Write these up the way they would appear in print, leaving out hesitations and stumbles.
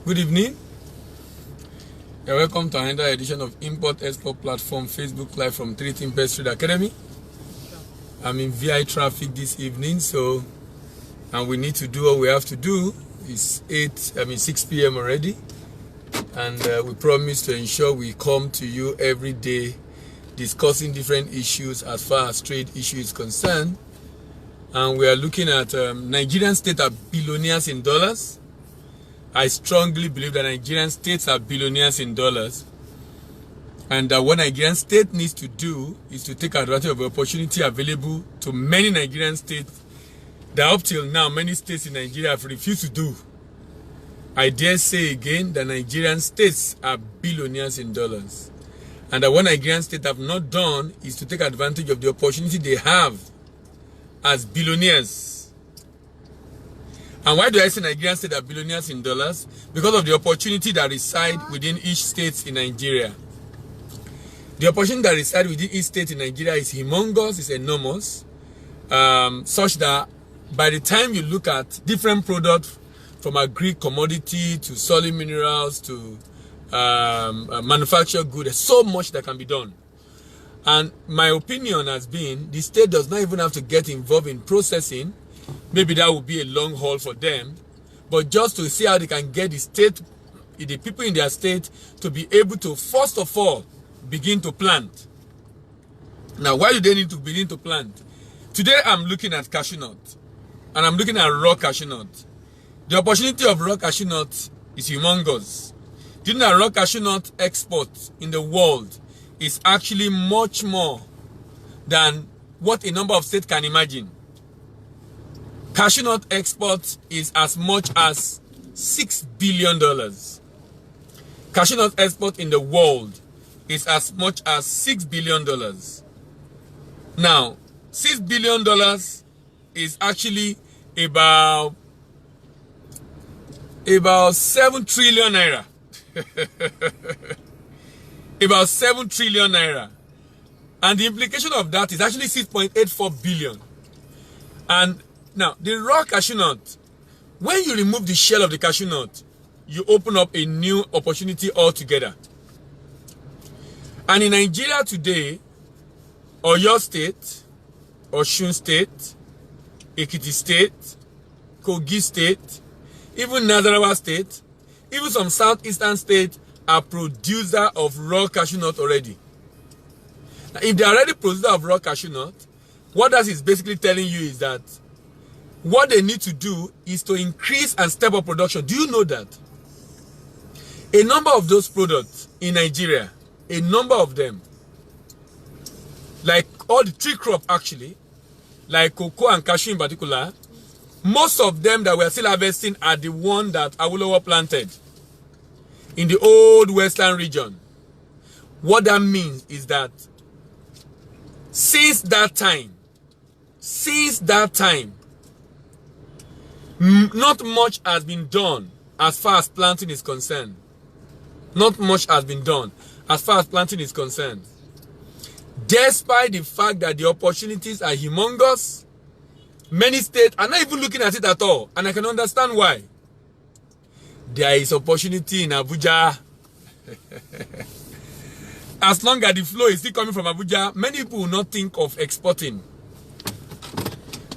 Good evening. You're welcome to another edition of Import Export Platform Facebook Live from 3 Best Trade Academy. I'm in VI traffic this evening, and we need to do what we have to do. It's 6 p.m. already, and we promise to ensure we come to you every day discussing different issues as far as trade issue is concerned. And we are looking at Nigerian states are billionaires in dollars. I strongly believe that Nigerian states are billionaires in dollars, and that what Nigerian state needs to do is to take advantage of the opportunity available to many Nigerian states that up till now many states in Nigeria have refused to do. I dare say again that Nigerian states are billionaires in dollars, and that what Nigerian states have not done is to take advantage of the opportunity they have as billionaires. And why do I say Nigerian states are billionaires in dollars? Because of the opportunity that reside within each state in Nigeria. The opportunity that reside within each state in Nigeria is humongous, is enormous, such that by the time you look at different products from agri commodity to solid minerals to manufactured goods, there's so much that can be done. And my opinion has been the state does not even have to get involved in processing. Maybe that would be a long haul for them, but just to see how they can get the people in their state to be able to, first of all, begin to plant. Now, why do they need to begin to plant? Today, I'm looking at cashew nut, and I'm looking at raw cashew nut. The opportunity of raw cashew nut is humongous. Do you know that raw cashew nut export in the world is actually much more than what a number of states can imagine? Cashew nut export is as much as $6 billion. Cashew nut export in the world is as much as $6 billion. Now, $6 billion is actually about 7 trillion naira. About 7 trillion naira. And the implication of that is actually 6.84 billion. And now, the raw cashew nut, when you remove the shell of the cashew nut, you open up a new opportunity altogether. And in Nigeria today, Oyo State, Osun State, Ekiti State, Kogi State, even Nasarawa State, even some southeastern states are producer of raw cashew nut already. Now, if they are already producer of raw cashew nut, what that is basically telling you is that what they need to do is to increase and step up production. Do you know that a number of those products in Nigeria, a number of them, like all the tree crop actually, like cocoa and cashew in particular, most of them that we are still harvesting are the one that Awolowo planted in the old western region. What that means is that since that time, not much has been done as far as planting is concerned. Not much has been done as far as planting is concerned. Despite the fact that the opportunities are humongous, many states are not even looking at it at all. And I can understand why. There is opportunity in Abuja. As long as the flow is still coming from Abuja, many people will not think of exporting.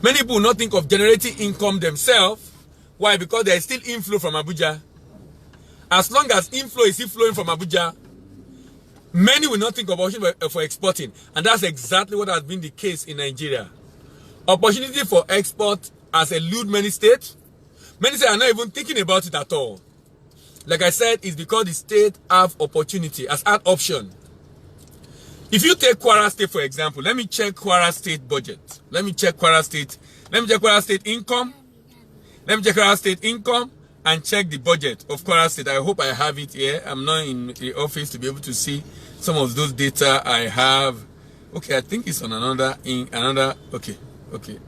Many people will not think of generating income themselves. Why? Because there is still inflow from Abuja. As long as inflow is still flowing from Abuja, many will not think of opportunity for exporting. And that's exactly what has been the case in Nigeria. Opportunity for export has elude many states. Many states are not even thinking about it at all. Like I said, it's because the state have opportunity, has had option. If you take Kwara State, for example, let me check Kwara State budget. Let me check Kwara State income. Let me check Kwara State income and check the budget of Kwara State. I hope I have it here. I'm not in the office to be able to see some of those data I have. Okay, I think it's on okay.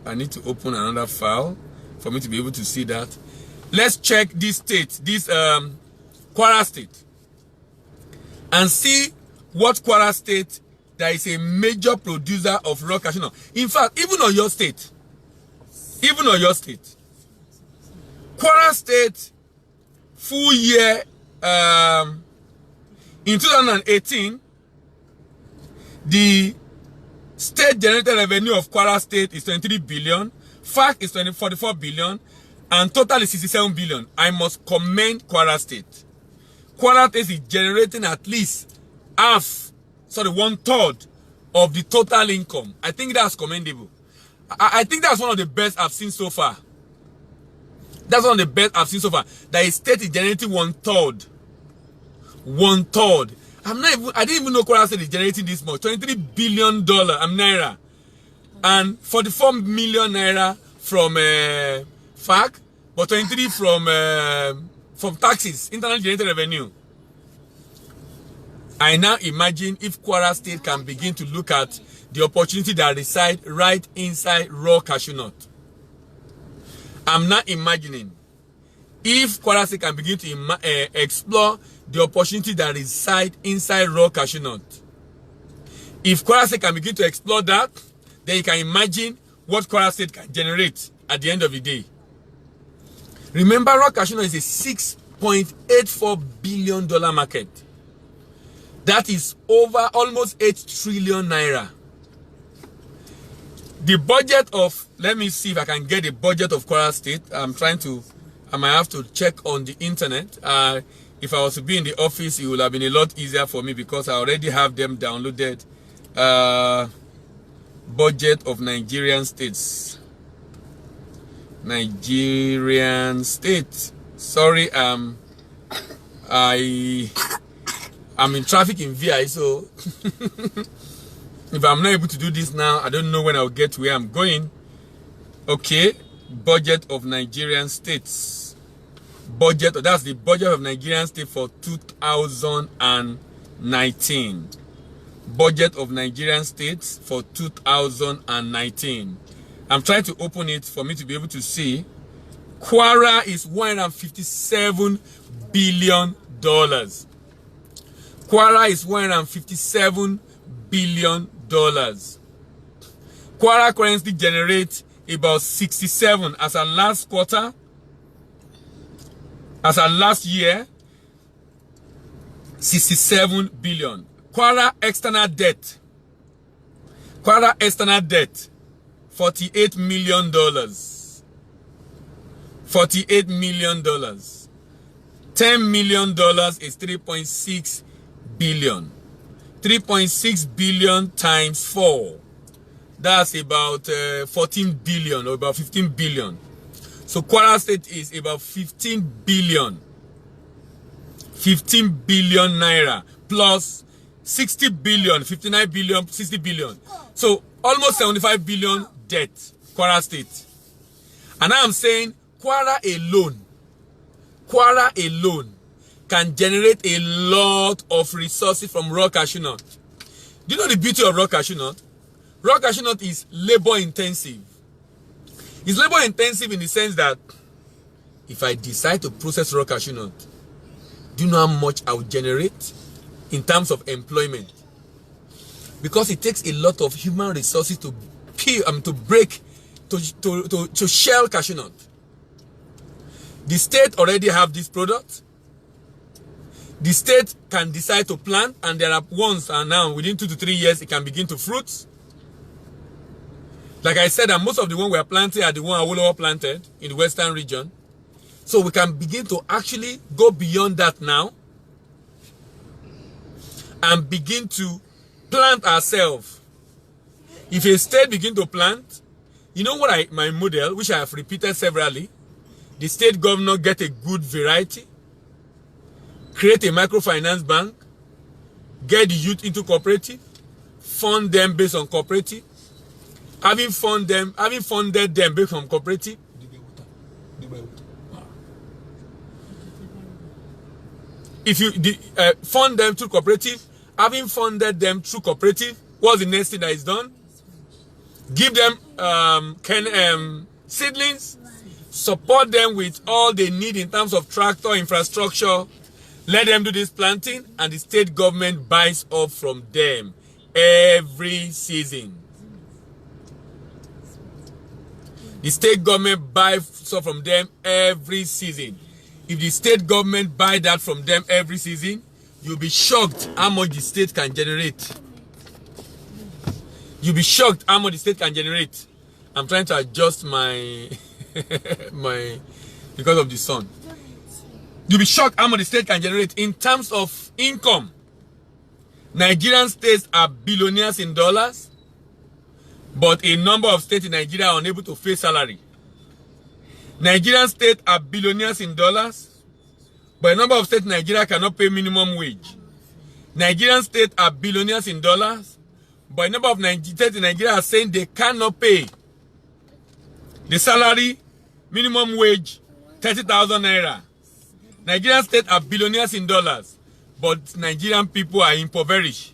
I need to open another file for me to be able to see that. Let's check this state, Kwara State, and see what Kwara State that is a major producer of raw cashew nut. In fact, even Oyo State, Kwara State full year, in 2018, the state generated revenue of Kwara State is 23 billion, FAC is 44 billion, and total is 67 billion. I must commend Kwara State. Kwara State is generating at least one third of the total income. I think that's commendable. I think that's one of the best I've seen so far. That's one of the best I've seen so far. That a state is generating one third. One third. I didn't even know Kwara State is generating this much. $23 billion naira. And 44 million naira from FAC, but 23 from taxes, internal generated revenue. I now imagine if Kwara State can begin to look at the opportunity that reside right inside raw cashew nut. I'm not imagining if Kwara State can begin to explore the opportunity that reside inside raw cashew nut. If Kwara State can begin to explore that, then you can imagine what Kwara State can generate at the end of the day. Remember, raw cashew nut is a $6.84 billion market. That is over almost 8 trillion naira. The budget of, let me see if I can get the budget of Kwara State. I might have to check on the internet. If I was to be in the office, it would have been a lot easier for me because I already have them downloaded. Budget of Nigerian states. Nigerian state. Sorry, I'm in traffic in VI, so if I'm not able to do this now, I don't know when I'll get to where I'm going. Okay, budget of Nigerian states. That's the budget of Nigerian state for 2019. Budget of Nigerian states for 2019. I'm trying to open it for me to be able to see. Kwara is $157 billion. Kwara is $157 billion. Kwara currently generates about 67 as a last quarter, as a last year, 67 billion. Kwara external debt, $48 million. $48 million. $10 million is 3.6 billion. 3.6 billion times 4. That's about 14 billion or about 15 billion. So Kwara State is about 15 billion. 15 billion naira plus 60 billion, 59 billion, 60 billion. So almost 75 billion debt, Kwara State. And I'm saying Kwara alone can generate a lot of resources from raw cashew nut. Do you know the beauty of raw cashew nut? Raw cashew nut is labor intensive. It's labor intensive in the sense that if I decide to process raw cashew nut, do you know how much I will generate in terms of employment? Because it takes a lot of human resources to peel, to shell cashew nut. The state already have this product. The state can decide to plant, and there are ones, and now within 2 to 3 years it can begin to fruit. Like I said, and most of the ones we are planting are the one Awolowo planted in the western region. So we can begin to actually go beyond that now and begin to plant ourselves. If a state begin to plant, you know what my model, which I have repeated severally, the state governor get a good variety, create a microfinance bank, get the youth into cooperative, fund them based on cooperative, having funded them based on cooperative. If you fund them through cooperative, having funded them through cooperative, what's the next thing that is done? Give them seedlings, support them with all they need in terms of tractor infrastructure, let them do this planting, and the state government buys up from them every season. The state government buys up from them every season. if the state government buy that from them every season, you'll be shocked how much the state can generate. You'll be shocked how much the state can generate. I'm trying to adjust my because of the sun. You'll be shocked how much the state can generate in terms of income. Nigerian states are billionaires in dollars, but a number of states in Nigeria are unable to pay salary. Nigerian states are billionaires in dollars, but a number of states in Nigeria cannot pay minimum wage. Nigerian states are billionaires in dollars, but a number of states in Nigeria are saying they cannot pay the salary, minimum wage, 30,000 naira. Nigerian states are billionaires in dollars, but Nigerian people are impoverished.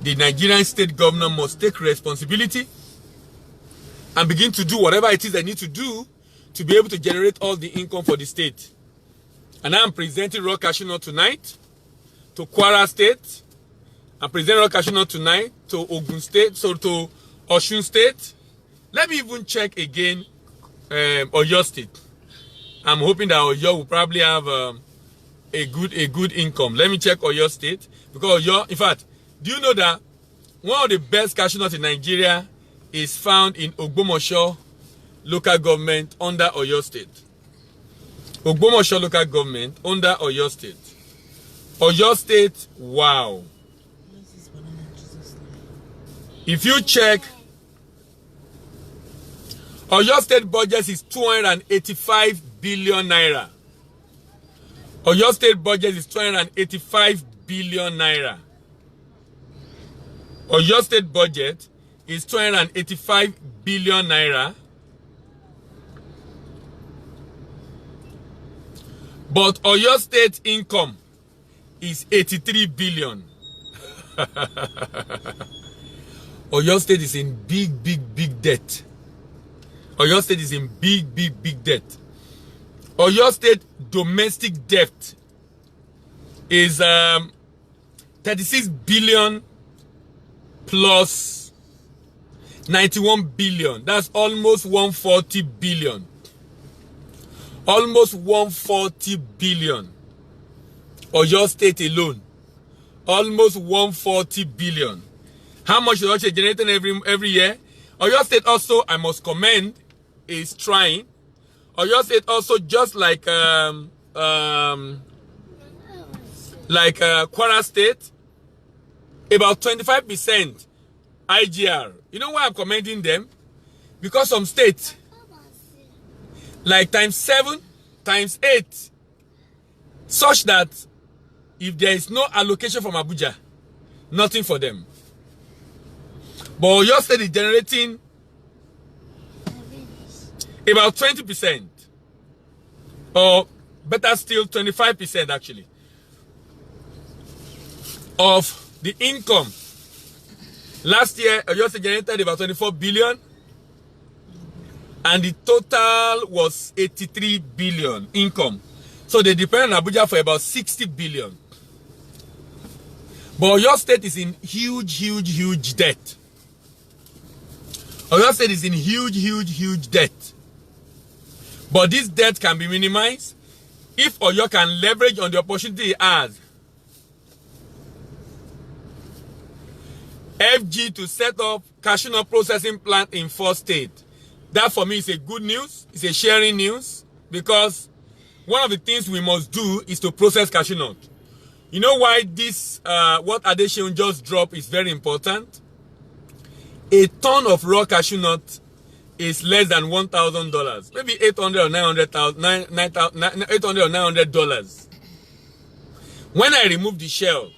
The Nigerian state governor must take responsibility and begin to do whatever it is they need to do to be able to generate all the income for the state. And I'm presenting raw cashew nut tonight to Kwara State. I'm presenting raw cashew nut tonight to Ogun State, so to Osun State. Let me even check again Oyo State. I'm hoping that Oyo will probably have a good income. Let me check Oyo State, because Oyo, in fact, do you know that one of the best cashew nuts in Nigeria is found in Ogbomoso local government under Oyo State? Ogbomoso local government under Oyo State. Oyo State, wow. If you check, Oyo State budget is 285 billion naira. Oyo State budget is 285 billion naira. Oyo State budget is 285 billion naira. But Oyo State income is 83 billion. Oyo State is in big debt. Oyo State is in big debt. Oyo State domestic debt is 36 billion plus 91 billion. That's almost 140 billion. Almost 140 billion. Oyo State alone. Almost 140 billion. How much is Oyo generating every year? Oyo State also, I must commend, is trying. Oyo State also, just like Kwara State, about 25% IGR. You know why I'm commending them? Because some states, like times 7, times 8, such that if there is no allocation from Abuja, nothing for them. But Oyo State is generating about 20%, or better still 25% actually, of the income. Last year, Oyo State generated about 24 billion, and the total was 83 billion income. So they depend on Abuja for about 60 billion. But Oyo State is in huge debt. Oyo State is in huge debt. But this debt can be minimized if Oyo can leverage on the opportunity it has. FG to set up cashew nut processing plant in 4 states. That for me is a good news. It's a sharing news, because one of the things we must do is to process cashew nut. You know why this, what Adeseun just dropped is very important? A ton of raw cashew nut is less than $1,000. Maybe $800 or $900. When I remove the shell,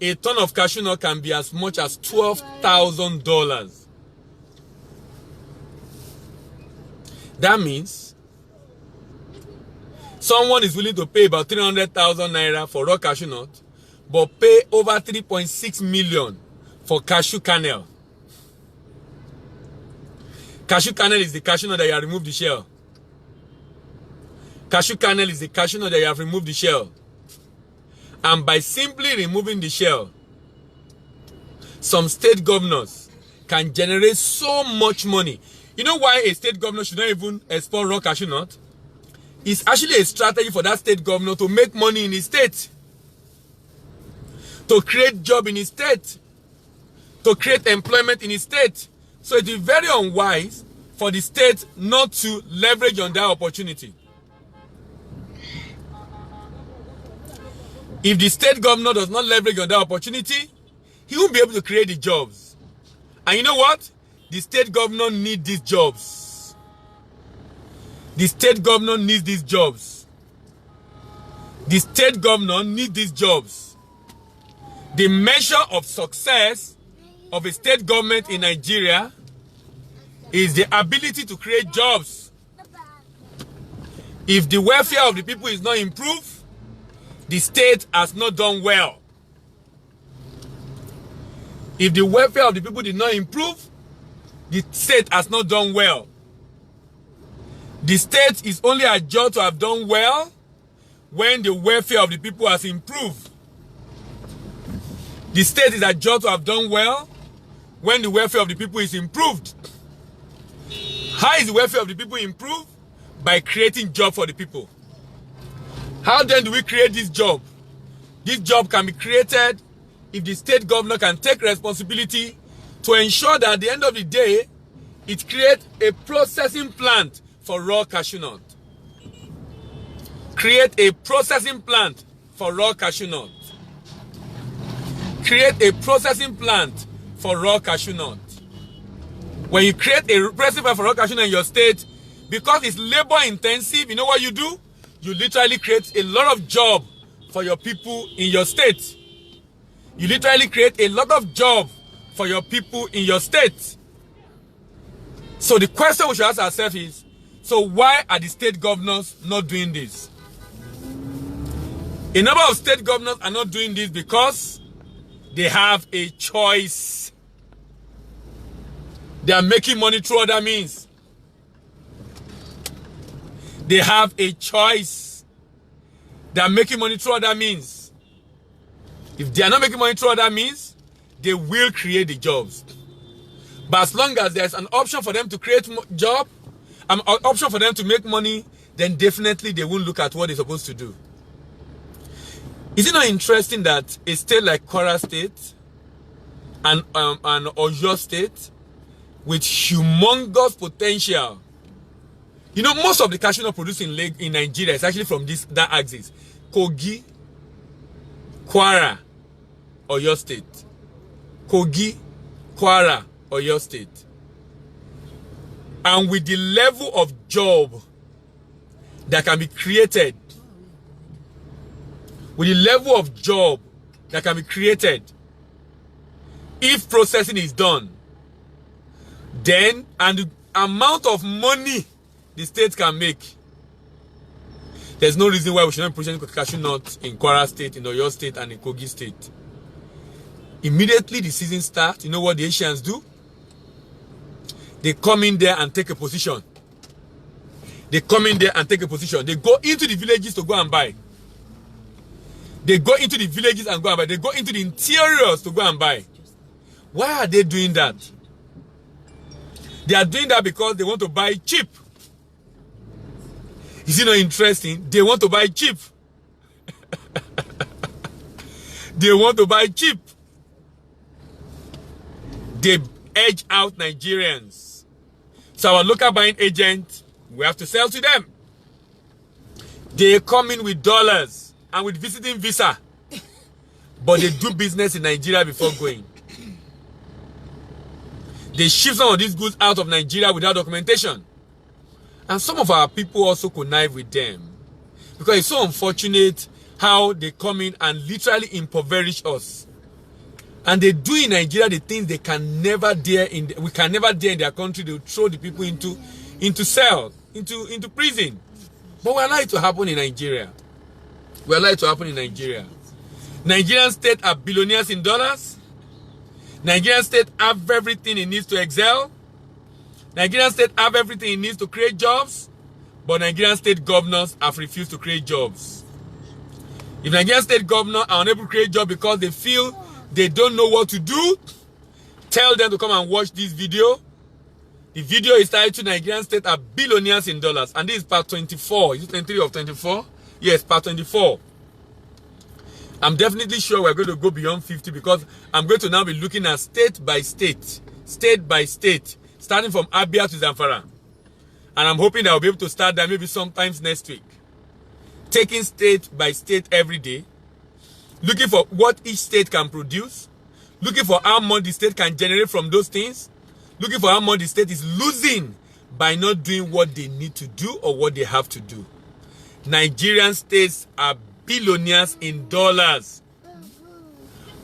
a ton of cashew nut can be as much as $12,000. That means someone is willing to pay about 300,000 naira for raw cashew nut, but pay over 3.6 million for cashew kernel. Cashew kernel is the cashew nut that you have removed the shell. Cashew kernel is the cashew nut that you have removed the shell. And by simply removing the shell, some state governors can generate so much money. You know why a state governor should not even export raw cashew nut? It's actually a strategy for that state governor to make money in his state, to create job in his state, to create employment in his state. So it is very unwise for the state not to leverage on that opportunity. If the state governor does not leverage on that opportunity, he won't be able to create the jobs. And you know what? The state governor needs these jobs. The state governor needs these jobs. The state governor needs these jobs. The measure of success of a state government in Nigeria is the ability to create jobs. If the welfare of the people is not improved, the state has not done well. If the welfare of the people did not improve, the state has not done well. The state is only adjudged to have done well when the welfare of the people has improved. The state is adjudged to have done well when the welfare of the people is improved. How is the welfare of the people improved? By creating jobs for the people. How then do we create this job? This job can be created if the state governor can take responsibility to ensure that at the end of the day, it creates a processing plant for raw cashew nut. Create a processing plant for raw cashew nut. Create a processing plant for raw cashew nut. When you create a processing plant for raw cashew nut in your state, because it's labor intensive, you know what you do? You literally create a lot of job for your people in your state. You literally create a lot of job for your people in your state. So the question we should ask ourselves is, so why are the state governors not doing this? A number of state governors are not doing this because they have a choice. They are making money through other means. They have a choice. They are making money through other means. If they are not making money through other means, they will create the jobs. But as long as there's an option for them to create job, an option for them to make money, then definitely they won't look at what they're supposed to do. Is it not interesting that a state like Kwara State and Oyo State with humongous potential, you know, most of the cashew nut produced in Nigeria is actually from that axis. Kogi, Kwara, Oyo State. Kogi, Kwara, Oyo State. And with the level of job that can be created, with the level of job that can be created, if processing is done, then, and the amount of money the state can make, there's no reason why we should not be producing cashew nuts in Kwara State, in Oyo State, and in Kogi State. Immediately the season starts, you know what the Asians do? They come in there and take a position. They come in there and take a position. They go into the villages to go and buy. They go into the villages and go and buy. They go into the interiors to go and buy. Why are they doing that? They are doing that because they want to buy cheap. Is it not interesting? They want to buy cheap. They want to buy cheap. They edge out Nigerians. So our local buying agent, we have to sell to them. They come in with dollars and with visiting visa. But they do business in Nigeria before going. They ship some of these goods out of Nigeria without documentation. And some of our people also connive with them. Because it's so unfortunate how they come in and literally impoverish us. And they do in Nigeria the things they can never dare we can never dare in their country. They throw the people into cell, into prison. But we allow it to happen in Nigeria. We allow it to happen in Nigeria. Nigerian state are billionaires in dollars. Nigerian state have everything it needs to excel. Nigerian state have everything it needs to create jobs. But Nigerian state governors have refused to create jobs. If Nigerian state governors are unable to create jobs because they feel they don't know what to do, tell them to come and watch this video The video is titled Nigerian State are Billionaires in Dollars. And this is part 24. Is it 23 of 24? Yes, part 24. I'm definitely sure we're going to go beyond 50 because I'm going to now be looking at state by state, starting from Abia to Zamfara. And I'm hoping that I'll be able to start that maybe sometimes next week. Taking state by state every day, looking for what each state can produce, looking for how much the state can generate from those things, looking for how much the state is losing by not doing what they need to do or what they have to do. Nigerian states are billionaires in dollars.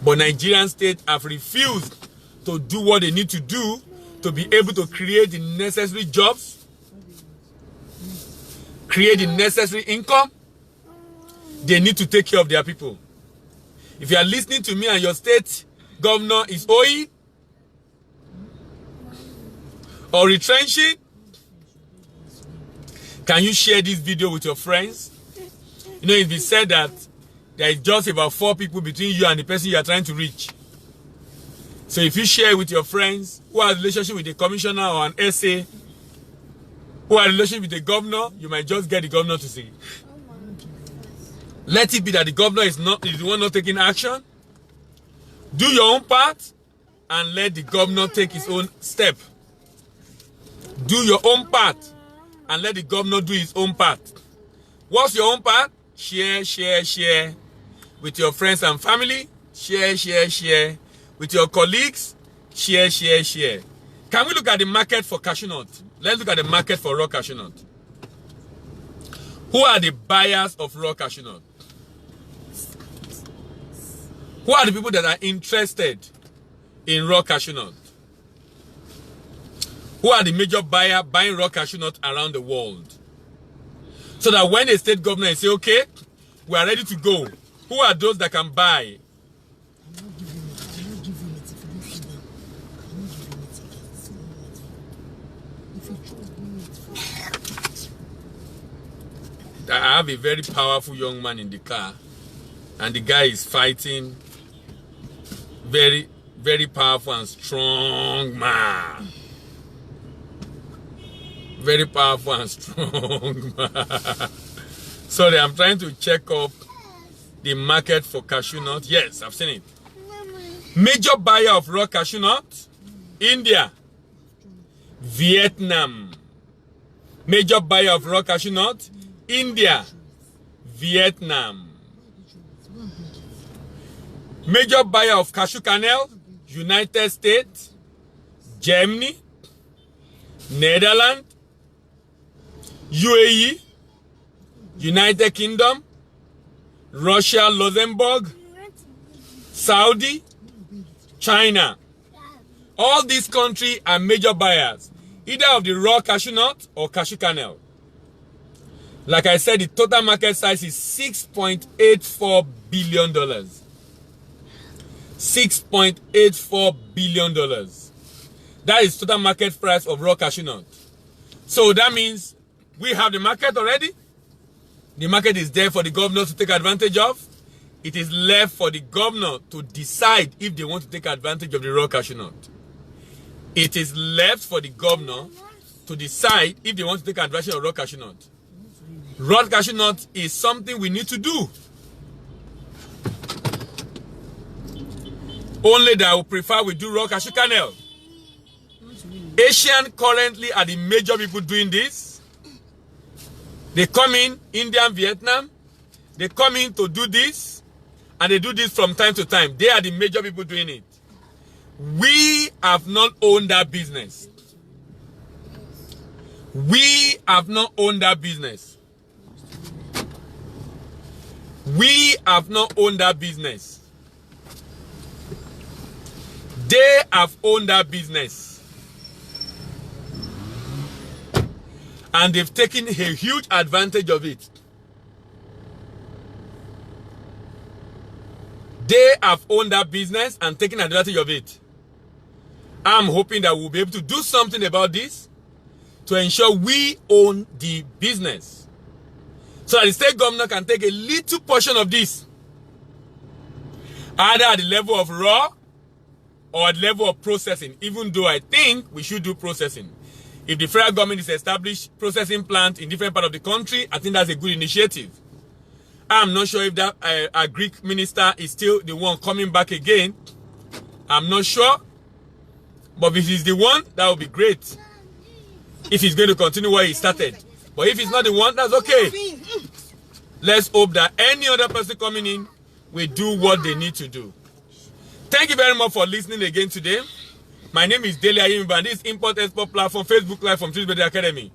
But Nigerian states have refused to do what they need to do to be able to create the necessary jobs, create the necessary income they need to take care of their people. If you are listening to me and your state governor is owing or retrenching, can you share this video with your friends? You know, it's been said that there is just about 4 people between you and the person you are trying to reach. So if you share with your friends who have a relationship with the commissioner or an SA, who have a relationship with the governor, you might just get the governor to see. Let it be that the governor is the one not taking action. Do your own part and let the governor take his own step. Do your own part and let the governor do his own part. What's your own part? Share with your friends and family. Share with your colleagues. Share. Can we look at the market for cashew nut? Let's look at the market for raw cashew nut. Who are the buyers of raw cashew nut? Who are the people that are interested in raw cashew nut? Who are the major buyers buying raw cashew nut around the world? So that when a state governor say, okay, we are ready to go, who are those that can buy? I have a very powerful young man in the car, and the guy is fighting. Very, very powerful and strong man. Very powerful and strong man. Sorry, I'm trying to check up the market for cashew nut. Yes, I've seen it. Major buyer of raw cashew nut, India, Vietnam. Major buyer of raw cashew nut, India, Vietnam. Major buyer of cashew kernel, United States, Germany, Netherlands, UAE, United Kingdom, Russia, Luxembourg, Saudi, China. All these countries are major buyers, either of the raw cashew nut or cashew kernel. Like I said, the total market size is $6.84 billion. $6.84 billion. That is total market price of raw cashew nut. So that means we have the market already. The market is there for the governor to take advantage of. It is left for the governor to decide if they want to take advantage of the raw cashew nut. It is left for the governor to decide if they want to take advantage of raw cashew nut. Raw cashew nut is something we need to do. Only that I would prefer we do raw cashew kernel. Asian currently are the major people doing this. They come in, India and Vietnam. They come in to do this. And they do this from time to time. They are the major people doing it. We have not owned that business. We have not owned that business. We have not owned that business. They have owned that business. And they've taken a huge advantage of it. They have owned that business and taken advantage of it. I'm hoping that we'll be able to do something about this to ensure we own the business. So that the state governor can take a little portion of this. Either at the level of raw or at the level of processing. Even though I think we should do processing. If the federal government is established processing plant in different part of the country, I think that's a good initiative. I'm not sure if that a Greek minister is still the one coming back again. I'm not sure. But if he's the one, that would be great. If he's going to continue where he started. But if he's not the one, that's okay. Let's hope that any other person coming in will do what they need to do. Thank you very much for listening again today. My name is Dele Ayimba, and this is Import Export Platform, Facebook Live from Trisbedi Academy.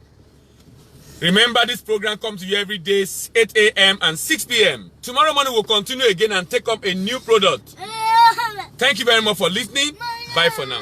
Remember, this program comes to you every day, 8 a.m. and 6 p.m. Tomorrow morning, we'll continue again and take up a new product. Thank you very much for listening. Bye for now.